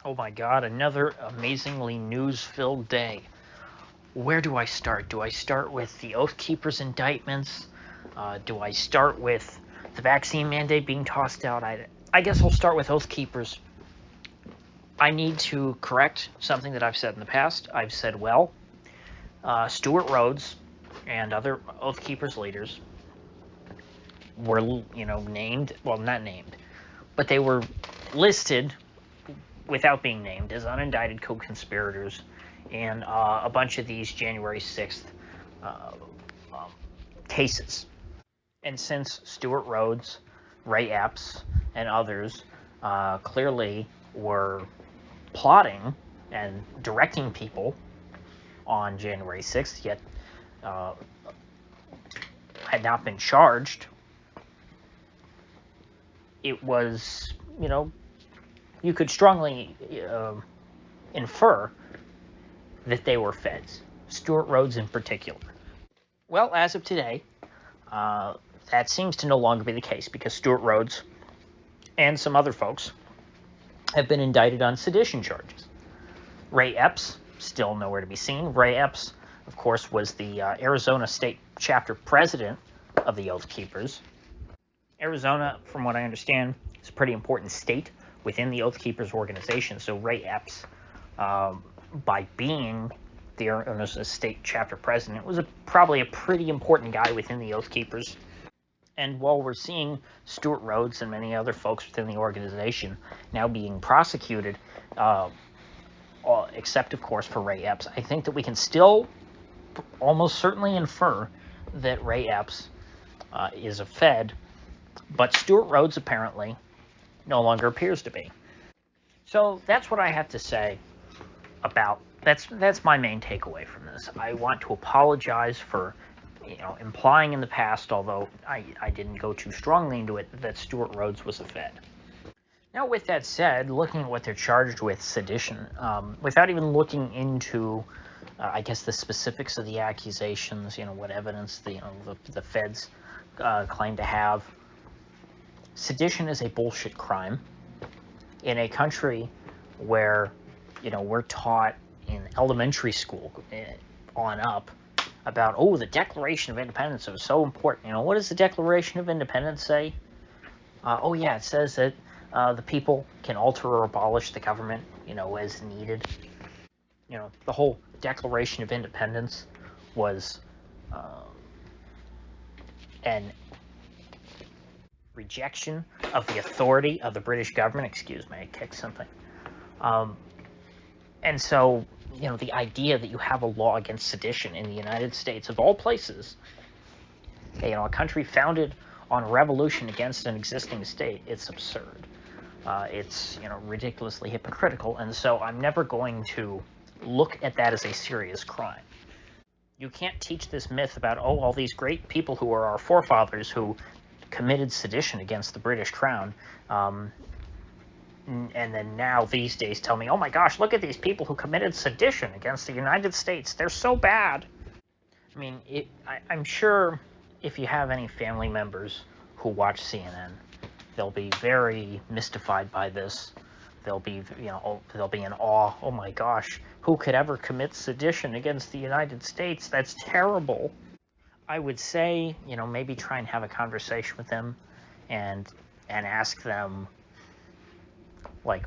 Oh my god, another amazingly news-filled day. Where do I start? Do I start with the Oath Keepers' indictments? Do I start with the vaccine mandate being tossed out? I guess I'll start with Oath Keepers. I need to correct something that I've said in the past. I've said, well, Stuart Rhodes and other Oath Keepers leaders were, named, well, not named, but they were listed without being named as unindicted co-conspirators in a bunch of these January 6th cases. And since Stuart Rhodes, Ray Epps, and others clearly were plotting and directing people on January 6th, yet had not been charged, it was, you could strongly infer that they were feds, Stuart Rhodes in particular. Well, as of today, that seems to no longer be the case because Stuart Rhodes and some other folks have been indicted on sedition charges. Ray Epps, still nowhere to be seen. Ray Epps, of course, was the Arizona State Chapter President of the Oath Keepers. Arizona, from what I understand, is a pretty important state within the Oath Keepers organization. So Ray Epps, by being the Arizona State Chapter President, was probably a pretty important guy within the Oath Keepers. And while we're seeing Stuart Rhodes and many other folks within the organization now being prosecuted, except, of course, for Ray Epps, I think that we can still almost certainly infer that Ray Epps is a Fed, but Stuart Rhodes apparently no longer appears to be. So that's what I have to say about, that's my main takeaway from this. I want to apologize for implying in the past, although I didn't go too strongly into it, that Stuart Rhodes was a Fed. Now, with that said, looking at what they're charged with, sedition, without even looking into, I guess, the specifics of the accusations, what evidence the feds claim to have, sedition is a bullshit crime in a country where, we're taught in elementary school on up about, the Declaration of Independence is so important. What does the Declaration of Independence say? It says that the people can alter or abolish the government, as needed. The whole Declaration of Independence was an rejection of the authority of the British government. Excuse me, I kicked something. And so, the idea that you have a law against sedition in the United States, of all places, a country founded on revolution against an existing state, it's absurd. It's, ridiculously hypocritical, and so I'm never going to look at that as a serious crime. You can't teach this myth about, all these great people who are our forefathers who committed sedition against the British Crown, and then now these days tell me, oh my gosh, look at these people who committed sedition against the United States. They're so bad. I mean, I'm sure if you have any family members who watch CNN, they'll be very mystified by this. They'll be, they'll be in awe. Oh my gosh, who could ever commit sedition against the United States? That's terrible. I would say, maybe try and have a conversation with them and ask them, like,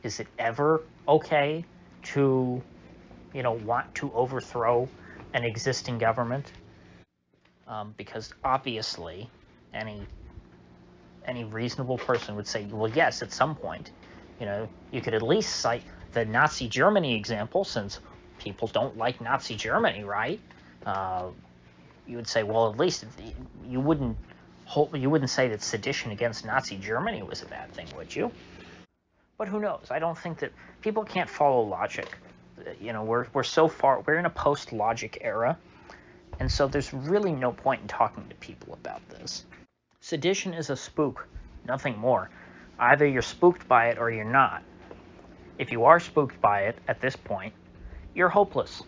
is it ever okay to, want to overthrow an existing government? Because obviously any reasonable person would say, well, yes, at some point. You could at least cite the Nazi Germany example, since people don't like Nazi Germany, right? You would say, well, at least you wouldn't say that sedition against Nazi Germany was a bad thing, would you? But who knows? I don't think that people can't follow logic. We're so far, we're in a post-logic era, and so there's really no point in talking to people about this. Sedition is a spook, nothing more. Either you're spooked by it or you're not. If you are spooked by it at this point, you're hopeless.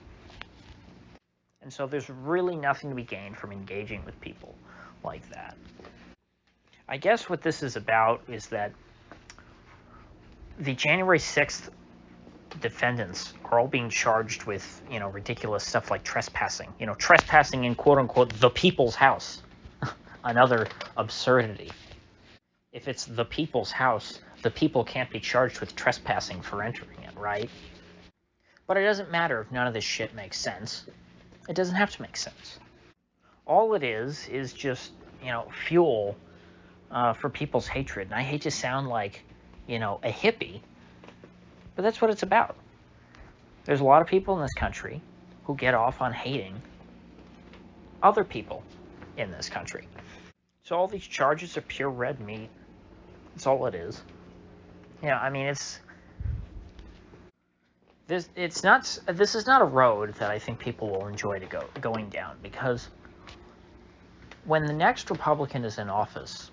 And so there's really nothing to be gained from engaging with people like that. I guess what this is about is that the January 6th defendants are all being charged with, ridiculous stuff like trespassing. Trespassing in quote-unquote the people's house. Another absurdity. If it's the people's house, the people can't be charged with trespassing for entering it, right? But it doesn't matter if none of this shit makes sense. It doesn't have to make sense. All it is just, fuel for people's hatred. And I hate to sound like, a hippie, but that's what it's about. There's a lot of people in this country who get off on hating other people in this country. So all these charges are pure red meat. That's all it is. This is not a road that I think people will enjoy going down, because when the next Republican is in office,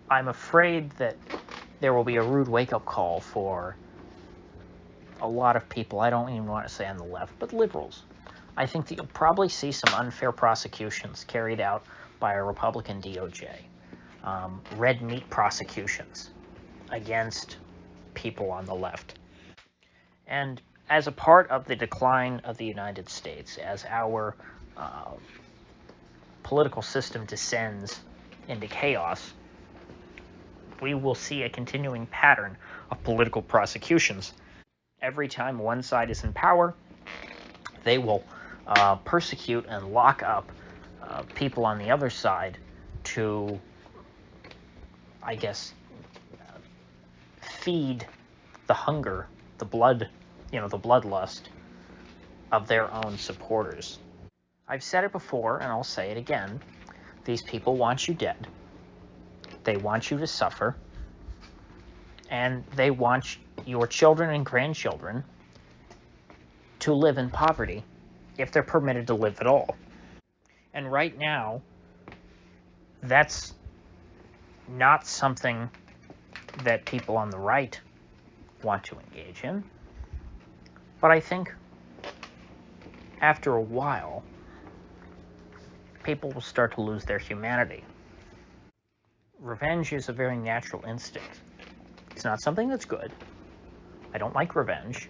I'm afraid that there will be a rude wake-up call for a lot of people. I don't even want to say on the left, but liberals. I think that you'll probably see some unfair prosecutions carried out by a Republican DOJ. Red meat prosecutions against people on the left. And as a part of the decline of the United States, as our political system descends into chaos, we will see a continuing pattern of political prosecutions. Every time one side is in power, they will persecute and lock up people on the other side to, I guess, feed the hunger, the blood, the bloodlust of their own supporters. I've said it before, and I'll say it again. These people want you dead. They want you to suffer. And they want your children and grandchildren to live in poverty, if they're permitted to live at all. And right now, that's not something that people on the right want to engage in. But I think after a while, people will start to lose their humanity. Revenge is a very natural instinct. It's not something that's good. I don't like revenge.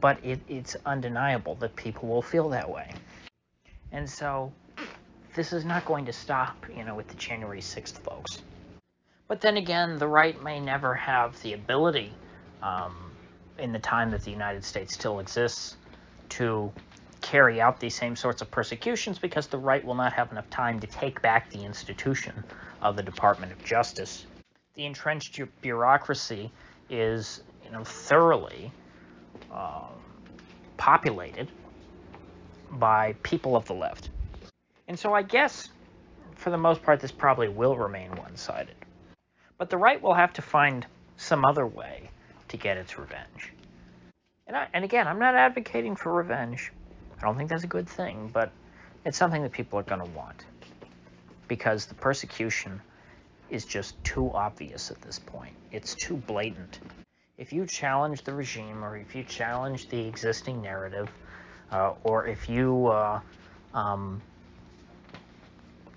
But it's undeniable that people will feel that way. And so, this is not going to stop, with the January 6th folks. But then again, the right may never have the ability, in the time that the United States still exists, to carry out these same sorts of persecutions, because the right will not have enough time to take back the institution of the Department of Justice. The entrenched bureaucracy is, thoroughly populated by people of the left. And so I guess, for the most part, this probably will remain one-sided. But the right will have to find some other way to get its revenge. And again, I'm not advocating for revenge. I don't think that's a good thing, but it's something that people are going to want. Because the persecution is just too obvious at this point. It's too blatant. If you challenge the regime, or if you challenge the existing narrative, or if you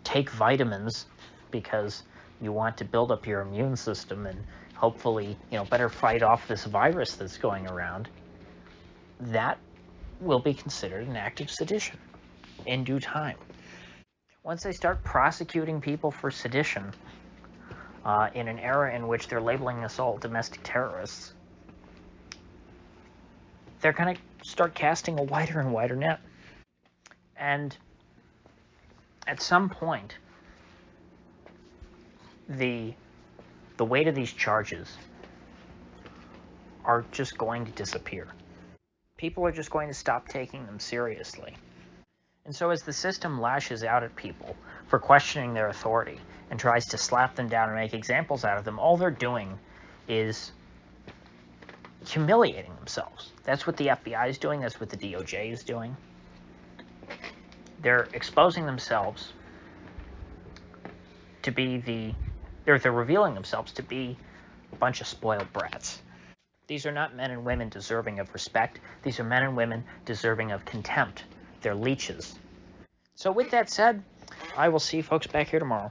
take vitamins because you want to build up your immune system and hopefully, better fight off this virus that's going around, that will be considered an act of sedition in due time. Once they start prosecuting people for sedition, in an era in which they're labeling us all domestic terrorists, they're going to start casting a wider and wider net. And at some point, the weight of these charges are just going to disappear. People are just going to stop taking them seriously. And so as the system lashes out at people for questioning their authority and tries to slap them down and make examples out of them, all they're doing is humiliating themselves. That's what the FBI is doing. That's what the DOJ is doing. They're exposing themselves to be they're revealing themselves to be a bunch of spoiled brats. These are not men and women deserving of respect. These are men and women deserving of contempt. They're leeches. So with that said, I will see you folks back here tomorrow.